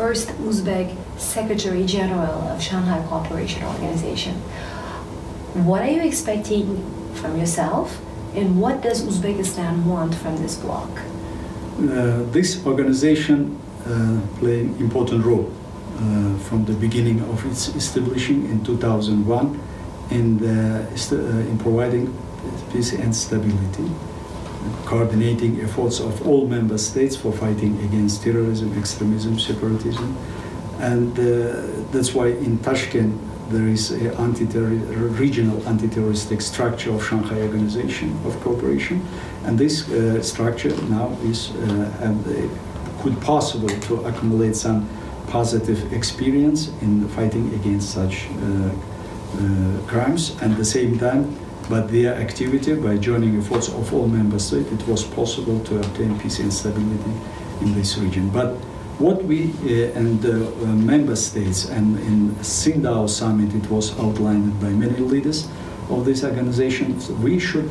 first Uzbek Secretary General of Shanghai Cooperation Organization. What are you expecting from yourself, and what does Uzbekistan want from this bloc? This organization played an important role from the beginning of its establishing in 2001 in providing peace and stability, coordinating efforts of all member states for fighting against terrorism, extremism, separatism. And that's why in Tashkent there is a regional anti-terroristic structure of Shanghai Organization of Cooperation. And this structure now is could possible to accumulate some positive experience in fighting against such crimes. And at the same time, but their activity, by joining efforts of all member states, it was possible to obtain peace and stability in this region. But what we and the member states, and in Qingdao summit it was outlined by many leaders of this organization, we should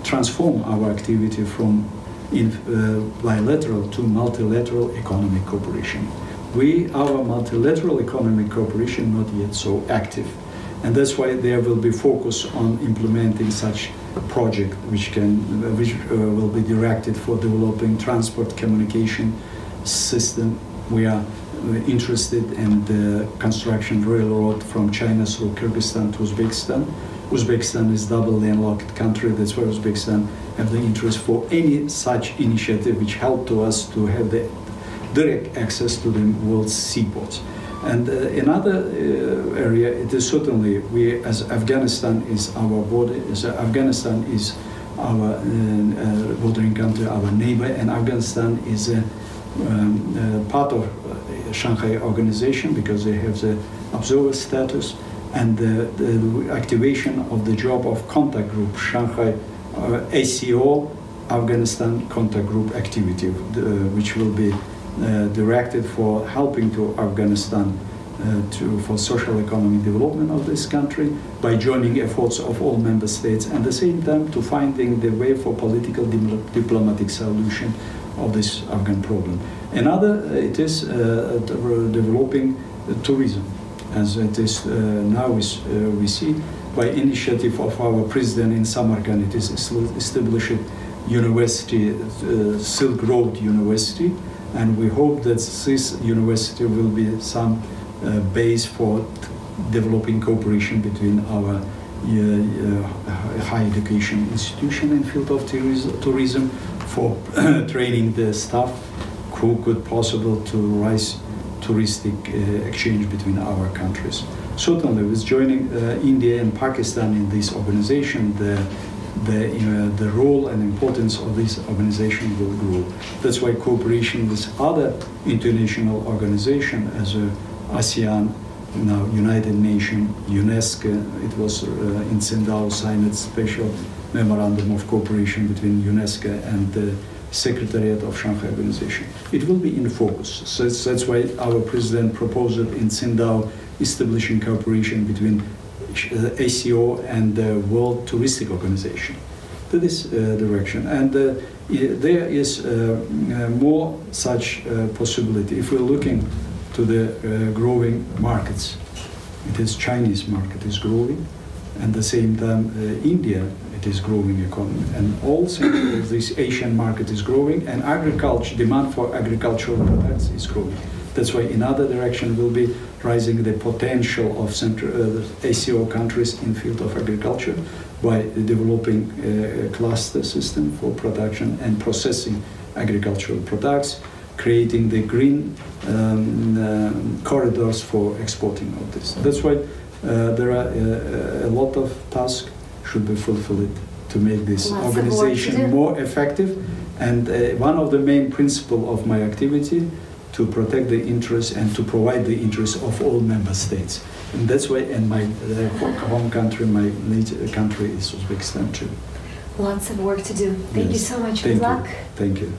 transform our activity from bilateral to multilateral economic cooperation. Our multilateral economic cooperation not yet so active. And that's why there will be focus on implementing such a project which will be directed for developing transport communication system. We are interested in the construction railroad from China through Kyrgyzstan to Uzbekistan. Uzbekistan is double landlocked country. That's why Uzbekistan have the interest for any such initiative which help to us to have the direct access to the world's seaports. And another area, it is certainly, we as Afghanistan is our border, Afghanistan is our bordering country, our neighbor, and Afghanistan is a part of Shanghai Organization because they have the observer status, and the activation of the job of contact group, Shanghai SCO, Afghanistan contact group activity, which will be directed for helping to Afghanistan for social economic development of this country by joining efforts of all member states, and at the same time to finding the way for political diplomatic solution of this Afghan problem. Another, it is developing tourism, as it is now we see by initiative of our president in Samarkand. It is established university, Silk Road University, and we hope that this university will be some base for developing cooperation between our higher education institution in field of tourism for training the staff who could possible to rise touristic exchange between our countries. Certainly, with joining India and Pakistan in this organization, the role and importance of this organization will grow. That's why cooperation with other international organizations as ASEAN, now United Nations, UNESCO, it was in Qingdao signed a special memorandum of cooperation between UNESCO and the Secretariat of Shanghai Organization. It will be in focus. So that's why our president proposed in Qingdao establishing cooperation between ACO and the World Touristic Organization to this direction. And there is more such possibility. If we're looking to the growing markets, it is Chinese market is growing, and at the same time India, it is growing economy, and also this Asian market is growing, and agriculture, demand for agricultural products is growing. That's why in other direction will be rising the potential of ACO countries in field of agriculture by developing a cluster system for production and processing agricultural products, creating the green corridors for exporting of this. That's why there are a lot of tasks should be fulfilled to make this organization more effective. And one of the main principles of my activity to protect the interests and to provide the interests of all member states. And that's why in my home country, my native country is Uzbekistan too. Lots of work to do. Thank you so much. Good luck. Thank you.